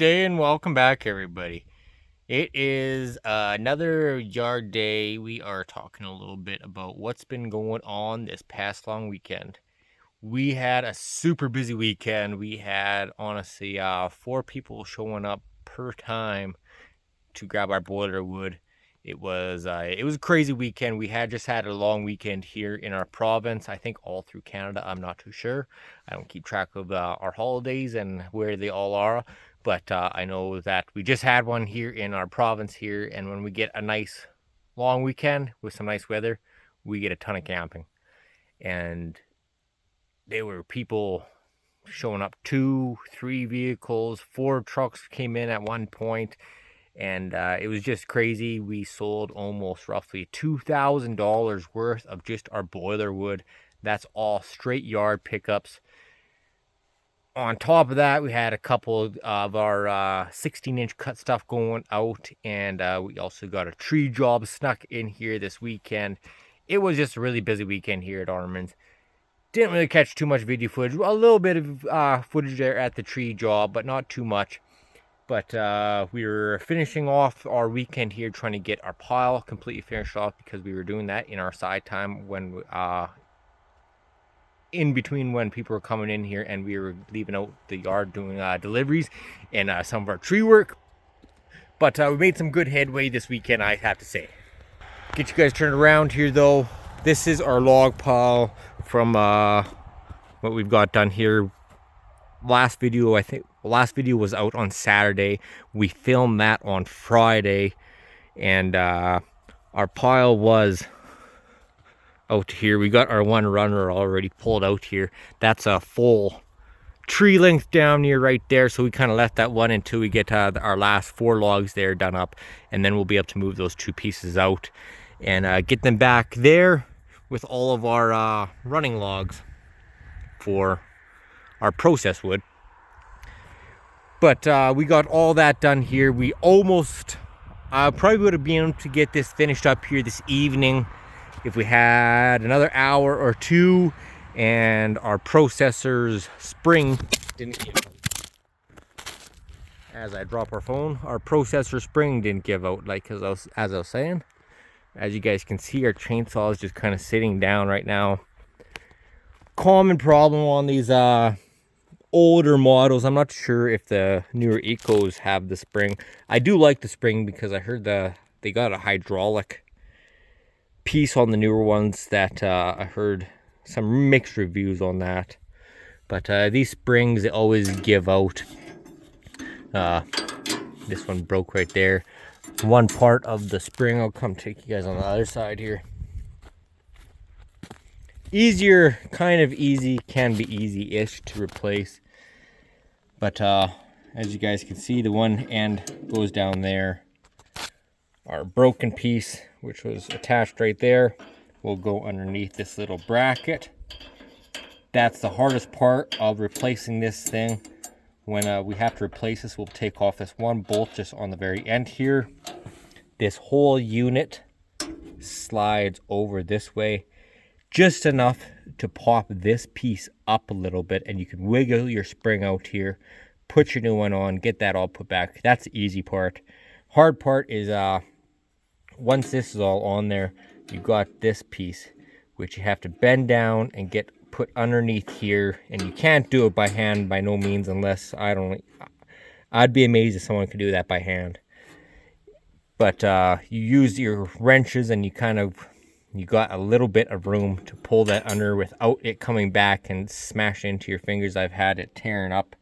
day and welcome back, everybody. It is another yard day. We are talking a little bit about what's been going on this past long weekend. We had a super busy weekend. We had, honestly, 4 people showing up per time to grab our boiler wood. It was a crazy weekend. We had just had a long weekend here in our province. I think all through Canada. I'm not too sure. I don't keep track of our holidays and where they all are. But I know that we just had one here in our province here. And when we get a nice long weekend with some nice weather, we get a ton of camping. And there were people showing up, 2, 3 vehicles, 4 trucks came in at one point. And it was just crazy. We sold almost roughly $2,000 worth of just our boiler wood. That's all straight yard pickups. On top of that, we had a couple of our 16-inch cut stuff going out, and we also got a tree job snuck in here this weekend. It was just a really busy weekend here at Armin's. Didn't really catch too much video footage. A little bit of footage there at the tree job, but not too much. But we were finishing off our weekend here, trying to get our pile completely finished off, because we were doing that in our side time when in between when people were coming in here, and we were leaving out the yard doing deliveries and some of our tree work. But we made some good headway this weekend, I have to say. Get you guys turned around here though. This is our log pile from what we've got done here. Last video was out on Saturday. We filmed that on Friday, and our pile was out here. We got our one runner already pulled out here. That's a full tree length down near right there, so we kind of left that one until we get our last 4 logs there done up, and then we'll be able to move those 2 pieces out and get them back there with all of our running logs for our process wood. But we got all that done here. We almost probably would have been able to get this finished up here this evening if we had another hour or 2, and our processor's spring didn't give out. As I drop our phone, our processor spring didn't give out, like as I was saying. As you guys can see, our chainsaw is just kind of sitting down right now. Common problem on these older models. I'm not sure if the newer Ecos have the spring. I do like the spring because I heard they got a hydraulic piece on the newer ones that I heard some mixed reviews on that. But these springs, they always give out. This one broke right there. One part of the spring. I'll come take you guys on the other side here. Easier, kind of easy, can be easy-ish to replace. But as you guys can see, the one end goes down there. Our broken piece, which was attached right there, will go underneath this little bracket. That's the hardest part of replacing this thing. When we have to replace this, we'll take off this one bolt just on the very end here. This whole unit slides over this way, just enough to pop this piece up a little bit, and you can wiggle your spring out here, put your new one on, get that all put back. That's the easy part. Hard part is once this is all on there, you got this piece which you have to bend down and get put underneath here, and you can't do it by hand by no means, unless I'd be amazed if someone could do that by hand. But you use your wrenches, and you got a little bit of room to pull that under without it coming back and smash into your fingers. I've had it tearing up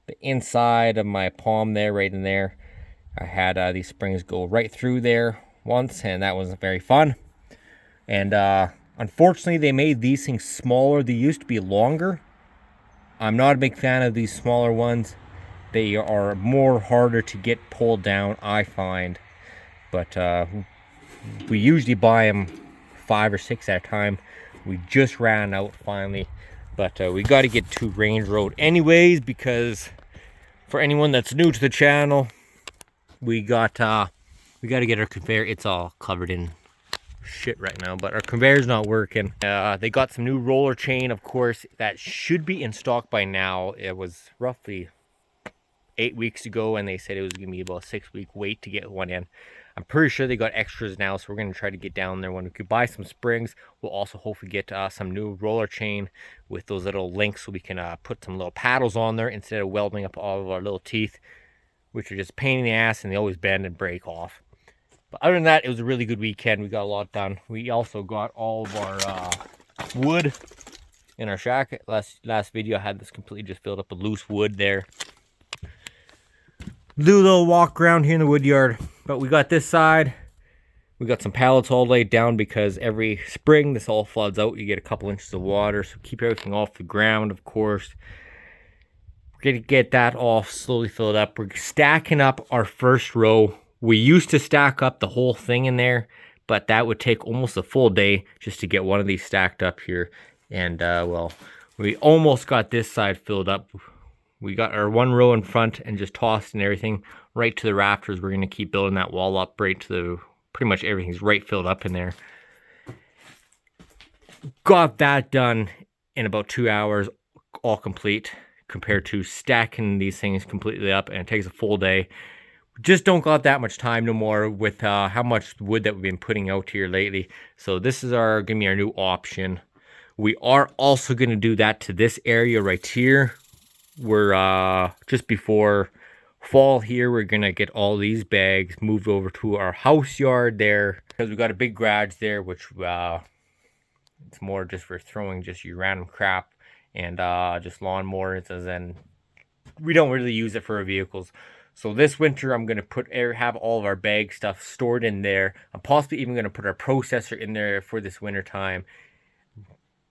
the inside of my palm there, right in there. I had these springs go right through there once, and that wasn't very fun. And unfortunately, they made these things smaller. They used to be longer. I'm not a big fan of these smaller ones. They are more harder to get pulled down, I find. But we usually buy them 5 or 6 at a time. We just ran out finally. But we got to get to Range Road anyways, because for anyone that's new to the channel, we got to get our conveyor. It's all covered in shit right now, but our conveyor's not working. They got some new roller chain, of course, that should be in stock by now. It was roughly 8 weeks ago, and they said it was going to be about a 6-week wait to get one in. I'm pretty sure they got extras now, so we're going to try to get down there when we could buy some springs. We'll also hopefully get some new roller chain with those little links, so we can put some little paddles on there instead of welding up all of our little teeth, which are just a pain in the ass, and they always bend and break off. But other than that, it was a really good weekend. We got a lot done. We also got all of our wood in our shack. Last video I had this completely just filled up with loose wood there. Do a little walk around here in the wood yard. But we got this side. We got some pallets all laid down because every spring this all floods out. You get a couple inches of water, so keep everything off the ground, of course. We're gonna get that all slowly filled up. We're stacking up our first row. We used to stack up the whole thing in there, but that would take almost a full day just to get one of these stacked up here. And well, we almost got this side filled up. We got our one row in front and just tossed and everything right to the rafters. We're gonna keep building that wall up right to the, pretty much everything's right filled up in there. Got that done in about 2 hours, all complete, compared to stacking these things completely up, and it takes a full day. Just don't got that much time no more with how much wood that we've been putting out here lately. So this is gonna be our new option. We are also gonna do that to this area right here. We're just before fall here. We're gonna get all these bags moved over to our house yard there, because we got a big garage there, which it's more just for throwing just your random crap and just lawnmowers, and we don't really use it for our vehicles. So this winter, I'm going to have all of our bag stuff stored in there. I'm possibly even going to put our processor in there for this winter time.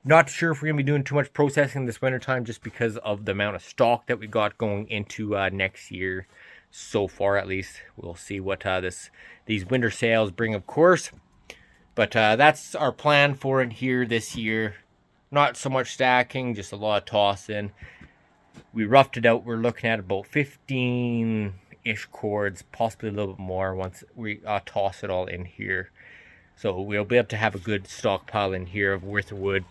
Not sure if we're going to be doing too much processing this winter time, just because of the amount of stock that we got going into next year. So far, at least. We'll see what these winter sales bring, of course. But that's our plan for it here this year. Not so much stacking, just a lot of tossing. We roughed it out. We're looking at about 15-ish cords, possibly a little bit more once we toss it all in here. So we'll be able to have a good stockpile in here of worth of wood.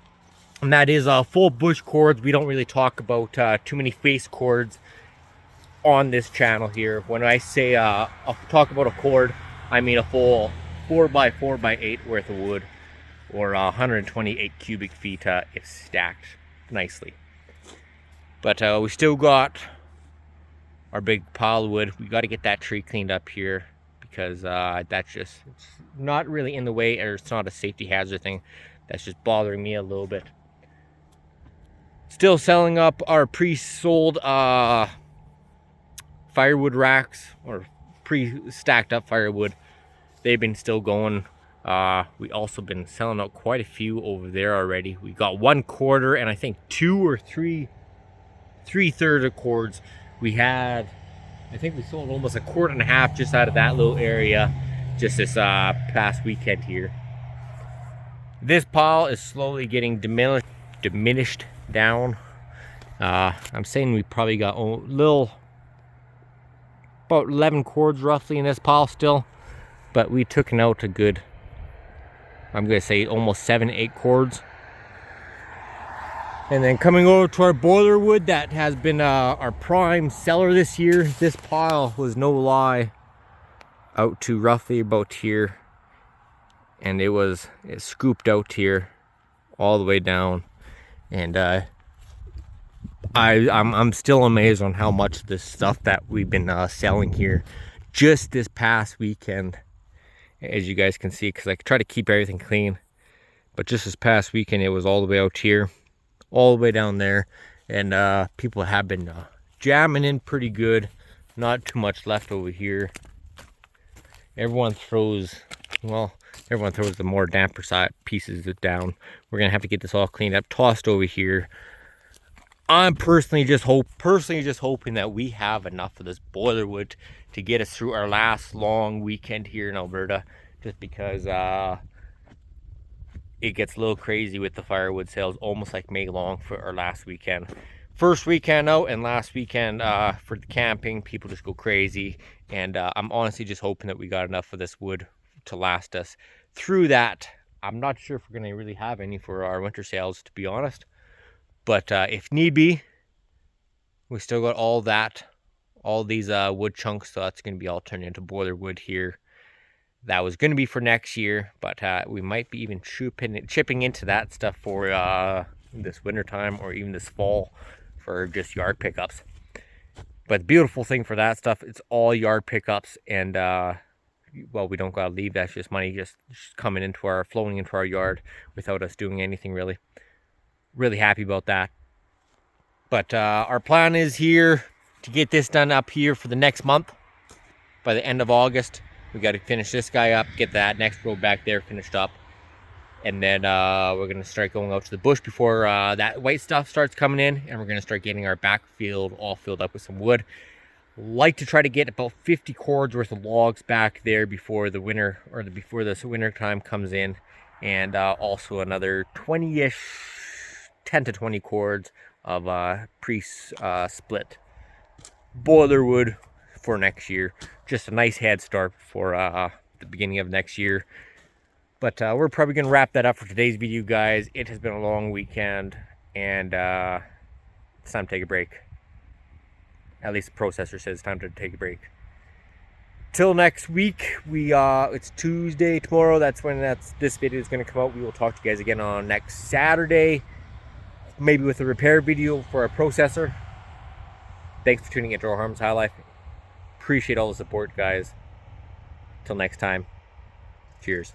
And that is full bush cords. We don't really talk about too many face cords on this channel here. When I say I'll talk about a cord, I mean a full 4x4x8 worth of wood, or 128 cubic feet if stacked nicely. But we still got our big pile of wood. We got to get that tree cleaned up here, because that's just, it's not really in the way, or it's not a safety hazard thing. That's just bothering me a little bit. Still selling up our pre-sold firewood racks, or pre-stacked up firewood. They've been still going. We also been selling out quite a few over there already. We got 1/4 and I think 2 or 3/3 of cords. We had, I think we sold almost 1.5 just out of that little area just this past weekend here. This pile is slowly getting diminished down. I'm saying we probably got about 11 cords roughly in this pile still, but we took out a good, I'm gonna say almost 7-8 cords. And then coming over to our boiler wood, that has been our prime seller this year. This pile was no lie out to roughly about here, and it scooped out here all the way down. And I'm still amazed on how much of this stuff that we've been selling here just this past weekend, as you guys can see, because I try to keep everything clean. But just this past weekend, it was all the way out here, all the way down there, and people have been jamming in pretty good. Not too much left over here. Everyone throws the more damper side pieces down. We're gonna have to get this all cleaned up, tossed over here. I'm personally just hoping that we have enough of this boiler wood to get us through our last long weekend here in Alberta, just because it gets a little crazy with the firewood sales, almost like May long for our last weekend. First weekend out and last weekend for the camping, people just go crazy. And I'm honestly just hoping that we got enough of this wood to last us through that. I'm not sure if we're going to really have any for our winter sales, to be honest. But if need be, we still got all that all these wood chunks, so that's going to be all turned into boiler wood here. That was going to be for next year, but we might be even chipping into that stuff for this winter time or even this fall for just yard pickups. But the beautiful thing for that stuff, it's all yard pickups, and well, we don't gotta leave. That's just money just coming into flowing into our yard without us doing anything really. Really happy about that. But our plan is here to get this done up here for the next month. By the end of August, we got to finish this guy up, get that next row back there finished up, and then we're gonna start going out to the bush before that white stuff starts coming in, and we're gonna start getting our backfield all filled up with some wood. Like to try to get about 50 cords worth of logs back there before the winter, or before this winter time comes in, and also another 20-ish, 10 to 20 cords of pre-split boiler wood for next year. Just a nice head start for the beginning of next year. But we're probably going to wrap that up for today's video, guys. It has been a long weekend, and it's time to take a break. At least the processor says it's time to take a break. Till next week, it's Tuesday tomorrow. That's when this video is going to come out. We will talk to you guys again on next Saturday, maybe with a repair video for a processor. Thanks for tuning into Our Harm's High Life. Appreciate all the support, guys. Till next time, cheers.